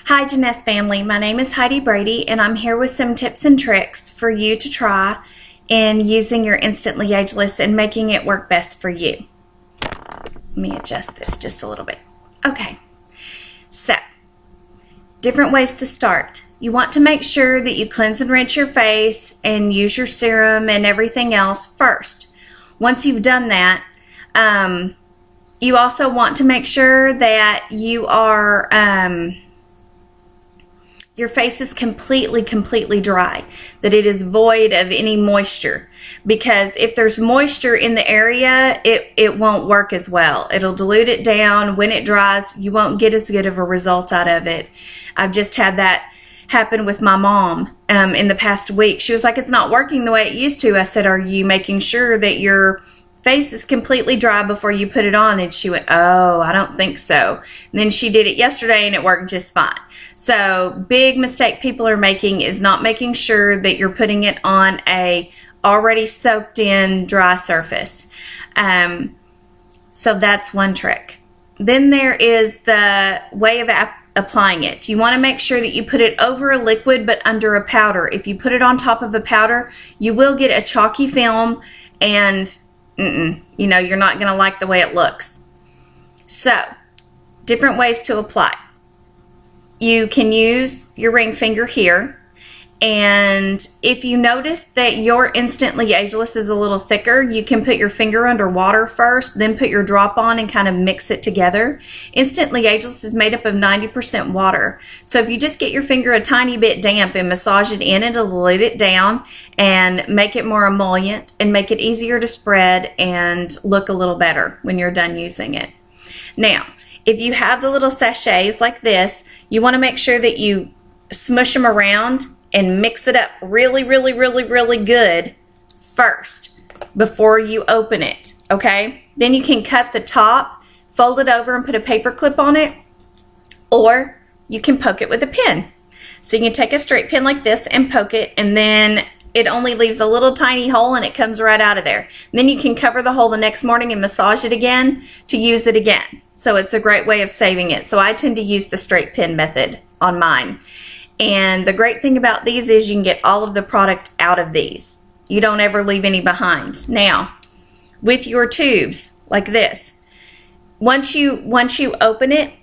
Hi Janess family, my name is Heidi Brady and I'm here with some tips and tricks for you to try in using your Instantly Ageless and making it work best for you. Let me adjust this just a little bit. Okay, so different ways to start. You want to make sure that you cleanse and rinse your face and use your serum and everything else first. Once you've done that, you also want to make sure that you are your face is completely dry, that it is void of any moisture, because if there's moisture in the area, it won't work as well. It'll dilute it down. When it dries, you won't get as good of a result out of it. I've just had that happen with my mom in the past week. She was like, it's not working the way it used to. I said, are you making sure that your face is completely dry before you put it on? And she went, oh, I don't think so. And then she did it yesterday and it worked just fine. So big mistake people are making is not making sure that you're putting it on a already soaked in dry surface. So that's one trick. Then there is the way of applying it. You want to make sure that you put it over a liquid but under a powder. If you put it on top of a powder, you will get a chalky film and you're not going to like the way it looks. So, different ways to apply. You can use your ring finger here, and if you notice that your Instantly Ageless is a little thicker, you can put your finger under water first, then put your drop on and kind of mix it together. Instantly Ageless is made up of 90% water. So if you just get your finger a tiny bit damp and massage it in, it'll dilute it down and make it more emollient and make it easier to spread and look a little better when you're done using it. Now, if you have the little sachets like this, you want to make sure that you smush them around and mix it up really good first before you open it, okay? Then you can cut the top, fold it over and put a paper clip on it, or you can poke it with a pin. So you can take a straight pin like this and poke it, and then it only leaves a little tiny hole and it comes right out of there. And then you can cover the hole the next morning and massage it again to use it again. So it's a great way of saving it. So I tend to use the straight pin method on mine. And the great thing about these is you can get all of the product out of these. You don't ever leave any behind. Now, with your tubes like this, once you open it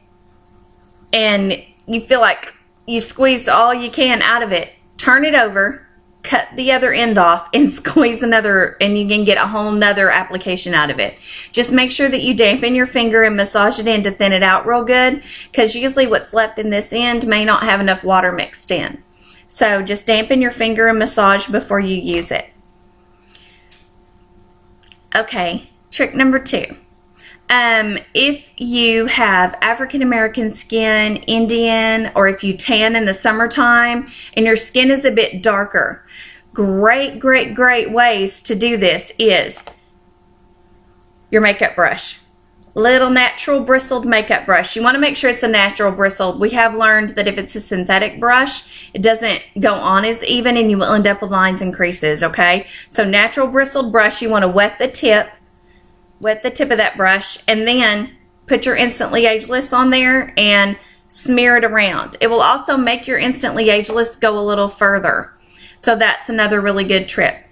and you feel like you've squeezed all you can out of it, turn it over, cut the other end off and squeeze another, and you can get a whole nother application out of it. Just make sure that you dampen your finger and massage it in to thin it out real good, because usually what's left in this end may not have enough water mixed in. So just dampen your finger and massage before you use it. Okay, trick number 2. If you have African American skin, Indian, or if you tan in the summertime and your skin is a bit darker, great ways to do this is your makeup brush. Little natural bristled makeup brush. You want to make sure it's a natural bristled. We have learned that if it's a synthetic brush, it doesn't go on as even and you will end up with lines and creases, okay? So natural bristled brush, you want to wet the tip of that brush, and then put your Instantly Ageless on there and smear it around. It will also make your Instantly Ageless go a little further. So that's another really good tip.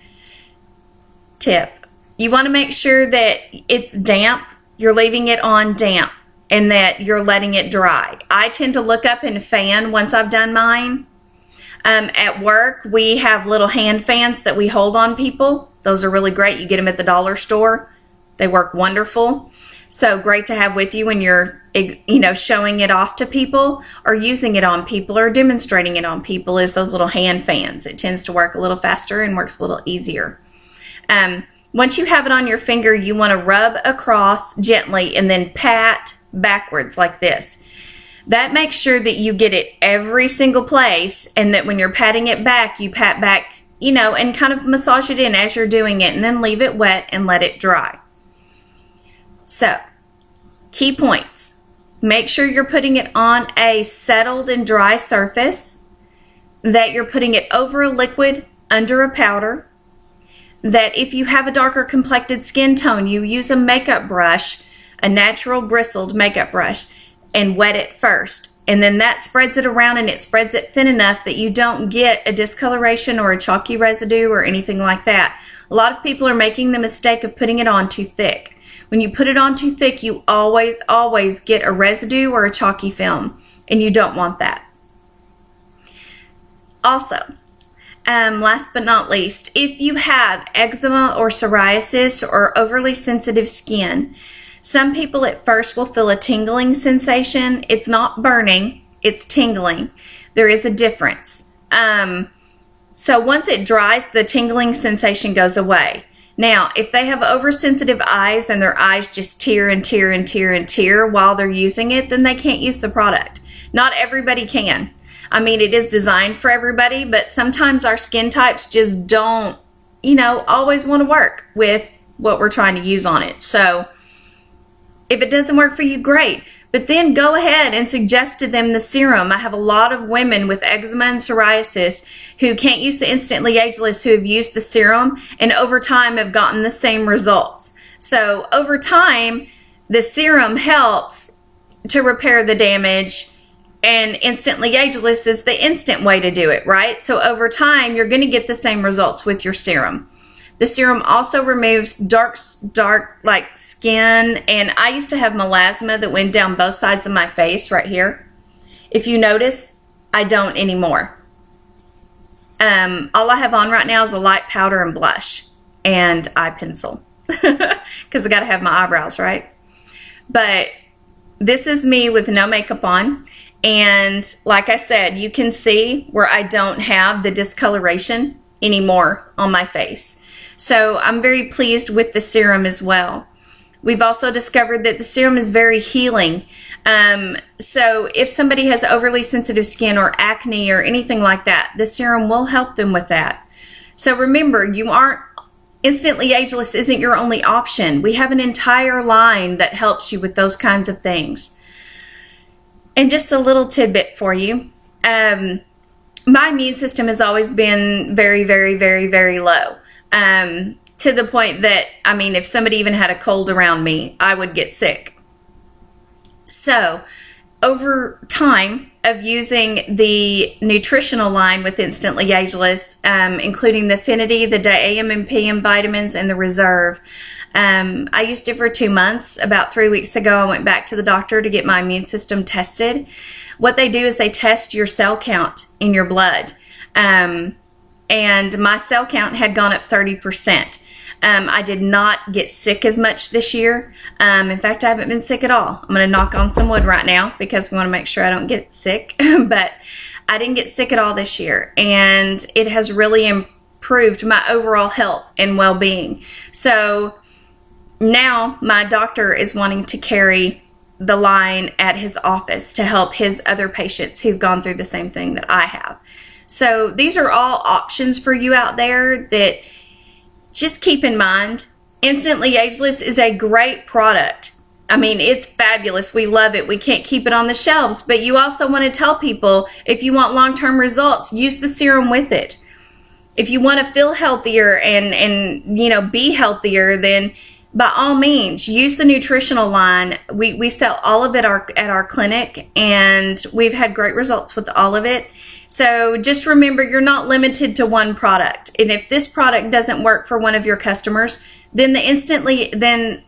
You want to make sure that it's damp, you're leaving it on damp, and that you're letting it dry. I tend to look up and fan once I've done mine. At work, we have little hand fans that we hold on people. Those are really great. You get them at the dollar store. They work wonderful. So great to have with you when you're, showing it off to people or using it on people or demonstrating it on people, is those little hand fans. It tends to work a little faster and works a little easier. Once you have it on your finger, you want to rub across gently and then pat backwards like this. That makes sure that you get it every single place, and that when you're patting it back, you pat back, and kind of massage it in as you're doing it, and then leave it wet and let it dry. So, key points. Make sure you're putting it on a settled and dry surface, that you're putting it over a liquid under a powder, that if you have a darker complected skin tone, you use a makeup brush, a natural bristled makeup brush, and wet it first. And then that spreads it around, and it spreads it thin enough that you don't get a discoloration or a chalky residue or anything like that. A lot of people are making the mistake of putting it on too thick. When you put it on too thick, you always get a residue or a chalky film, and you don't want that. Also, last but not least, if you have eczema or psoriasis or overly sensitive skin, some people at first will feel a tingling sensation. It's not burning, it's tingling. There is a difference. So once it dries, the tingling sensation goes away. Now, if they have oversensitive eyes and their eyes just tear and tear and tear and tear while they're using it, then they can't use the product. Not everybody can. I mean, it is designed for everybody, but sometimes our skin types just don't, always want to work with what we're trying to use on it. So if it doesn't work for you, great. But then go ahead and suggest to them the serum. I have a lot of women with eczema and psoriasis who can't use the Instantly Ageless who have used the serum and over time have gotten the same results. So over time, the serum helps to repair the damage, and Instantly Ageless is the instant way to do it, right? So over time, you're going to get the same results with your serum. The serum also removes dark like skin, and I used to have melasma that went down both sides of my face right here. If you notice, I don't anymore. All I have on right now is a light powder and blush and eye pencil because I got to have my eyebrows, right? But this is me with no makeup on. And like I said, you can see where I don't have the discoloration anymore on my face. So I'm very pleased with the serum as well. We've also discovered that the serum is very healing. So if somebody has overly sensitive skin or acne or anything like that, the serum will help them with that. So remember, Instantly Ageless isn't your only option. We have an entire line that helps you with those kinds of things. And just a little tidbit for you. My immune system has always been very, very, very, very low. To the point that, if somebody even had a cold around me, I would get sick. So, over time of using the nutritional line with Instantly Ageless, including the Affinity, the AM and PM vitamins, and the Reserve, I used it for 2 months. About 3 weeks ago, I went back to the doctor to get my immune system tested. What they do is they test your cell count in your blood. And my cell count had gone up 30%. I did not get sick as much this year. In fact, I haven't been sick at all. I'm going to knock on some wood right now because we want to make sure I don't get sick. But I didn't get sick at all this year. And it has really improved my overall health and well-being. So now my doctor is wanting to carry the line at his office to help his other patients who've gone through the same thing that I have. So these are all options for you out there that just keep in mind. Instantly Ageless is a great product. It's fabulous. We love it. We can't keep it on the shelves, but you also want to tell people if you want long-term results, use the serum with it. If you want to feel healthier and be healthier, then by all means, use the nutritional line. We sell all of it at our clinic, and we've had great results with all of it. So just remember, you're not limited to one product. And if this product doesn't work for one of your customers, then the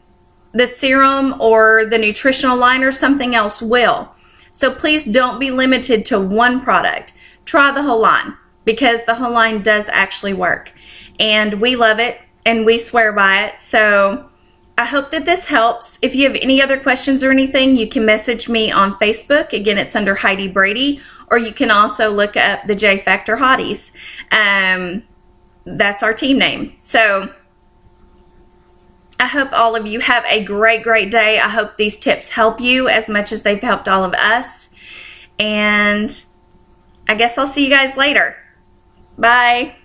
serum or the nutritional line or something else will. So please don't be limited to one product. Try the whole line, because the whole line does actually work. And we love it, and we swear by it. So I hope that this helps. If you have any other questions or anything, you can message me on Facebook. Again, it's under Heidi Brady, or you can also look up the J Factor Hotties. That's our team name. So I hope all of you have a great, great day. I hope these tips help you as much as they've helped all of us. And I guess I'll see you guys later. Bye.